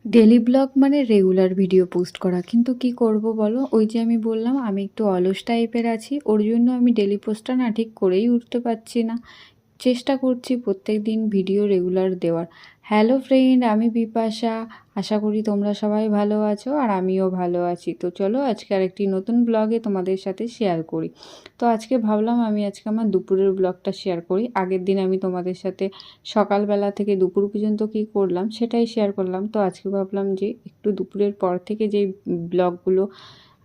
Daily blog মানে regular video post করা, কিন্তু কি করব বলো, ওই যে আমি বললাম আমি একটু অলস টাইপের আছি, ওর জন্য আমি ডেলি পোস্টটা না ঠিক করেই উঠতে পারছি না। চেষ্টা করছি প্রত্যেক দিন ভিডিও রেগুলার দেওয়ার। হ্যালো ফ্রেন্ড, আমি বিপাশা। আশা করি তোমরা সবাই ভালো আছো আর আমিও ভালো আছি। তো চলো আজকে আরেকটি নতুন ব্লগে তোমাদের সাথে শেয়ার করি। তো আজকে ভাবলাম আমি আজকে আমার দুপুরের ব্লগটা শেয়ার করি। আগের দিন আমি তোমাদের সাথে সকালবেলা থেকে দুপুর পর্যন্ত কি করলাম সেটাই শেয়ার করলাম। তো আজকে ভাবলাম যে একটু দুপুরের পর থেকে যেই ব্লগগুলো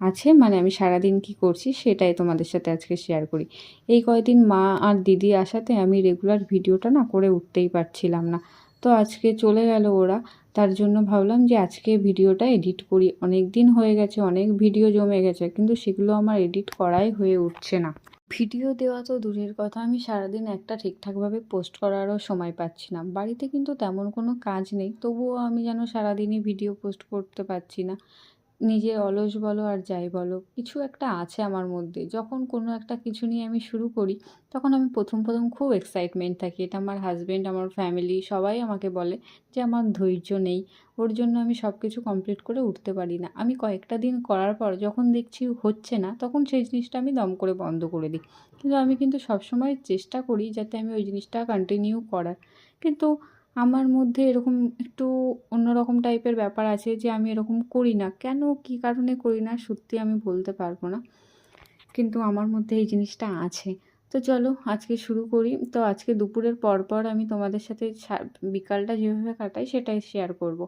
আছে, মানে আমি সারাদিন কি করছি সেটাই তোমাদের সাথে আজকে শেয়ার করি। এই কয়দিন মা আর দিদি আসাতে আমি রেগুলার ভিডিওটা না করে উঠতেই পারছিলাম না। তো আজকে চলে গেল ওরা, তার জন্য ভাবলাম যে আজকে ভিডিওটা এডিট করি। অনেক দিন হয়ে গেছে, অনেক ভিডিও জমে গেছে, কিন্তু সেগুলো আমার এডিট করাই হয়ে উঠছে না। ভিডিও দেওয়া তো দূরের কথা, আমি সারাদিন একটা ঠিকঠাকভাবে পোস্ট করারও সময় পাচ্ছি না। বাড়িতে কিন্তু তেমন কোনো কাজ নেই, তবুও আমি যেন সারাদিনই ভিডিও পোস্ট করতে পারছি না। নিজে অলস বলো আর যাই বলো, কিছু একটা আছে আমার মধ্যে। যখন কোনো একটা কিছু নিয়ে আমি শুরু করি, তখন আমি প্রথম খুব এক্সাইটমেন্ট থাকি। এটা আমার হাজব্যান্ড, আমার ফ্যামিলি সবাই আমাকে বলে যে আমার ধৈর্য নেই, ওর জন্য আমি সব কিছু কমপ্লিট করে উঠতে পারি না। আমি কয়েকটা দিন করার পর যখন দেখছি হচ্ছে না, তখন সেই জিনিসটা আমি দম করে বন্ধ করে দিই। কিন্তু আমি কিন্তু সবসময় চেষ্টা করি যাতে আমি ওই জিনিসটা কন্টিনিউ করার। কিন্তু আমার মধ্যে এরকম একটু অন্যরকম টাইপের ব্যাপার আছে যে আমি এরকম করি না। কেন, কী কারণে করি না সত্যি আমি বলতে পারবো না, কিন্তু আমার মধ্যে এই জিনিসটা আছে। তো চলো আজকে শুরু করি। তো আজকে দুপুরের পর আমি তোমাদের সাথে বিকালটা যেভাবে কাটাই সেটাই শেয়ার করব।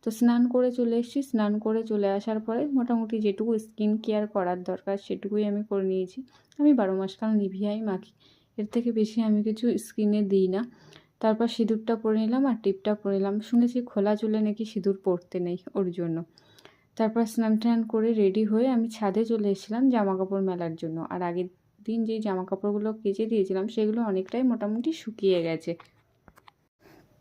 তো স্নান করে চলে এসেছি, স্নান করে চলে আসার পরে মোটামুটি যেটুকু স্কিন কেয়ার করার দরকার সেটুকুই আমি করে নিয়েছি। আমি 12 মাস কাল নিভিয়াই মাখি, এর থেকে বেশি আমি কিছু স্কিনে দিই না। তারপর সিঁদুরটা পরে নিলাম আর টিপটা পরে নিলাম। শুনেছি খোলা চুলে নাকি সিঁদুর পরতে নেই, ওর জন্য। তারপর স্নান টান করে রেডি হয়ে আমি ছাদে চলে এসেছিলাম জামা কাপড় মেলার জন্য। আর আগের দিন যেই জামা কাপড়গুলো কেচে দিয়েছিলাম সেগুলো অনেকটাই মোটামুটি শুকিয়ে গেছে।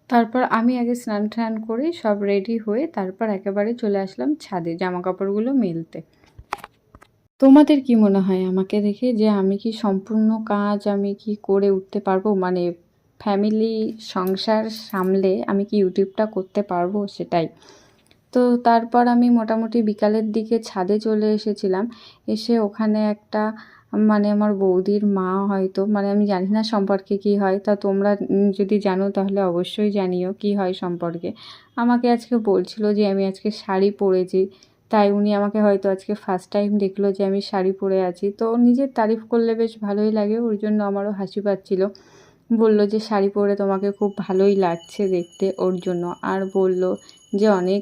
তারপর আমি আগে স্নান টান করে সব রেডি হয়ে তারপর একেবারে চলে আসলাম ছাদে জামা কাপড়গুলো মেলতে। তোমাদের কি মনে হয় আমাকে দেখে যে আমি কি সম্পূর্ণ কাজ আমি কি করে উঠতে পারবো, মানে ফ্যামিলি সংসার সামলে আমি কি ইউটিউবটা করতে পারবো, সেটাই। তো তারপর আমি মোটামুটি বিকালের দিকে ছাদে চলে এসেছিলাম। এসে ওখানে একটা, মানে আমার বৌদির মা হয়তো, মানে আমি জানি না সম্পর্কে কি হয়, তা তোমরা যদি জানো তাহলে অবশ্যই জানিও কি হয় সম্পর্কে। আমাকে আজকে বলছিল যে আমি আজকে শাড়ি পরেছি, তাই উনি আমাকে হয়তো আজকে ফার্স্ট টাইম দেখলো যে আমি শাড়ি পরে আছি। তো নিজের তারিফ করলে বেশ ভালোই লাগে, ওর জন্য আমারও হাসি পাচ্ছিল। বলল যে শাড়ি পরে তোমাকে খুব ভালোই লাগছে দেখতে, ওর জন্য। আর বলল যে অনেক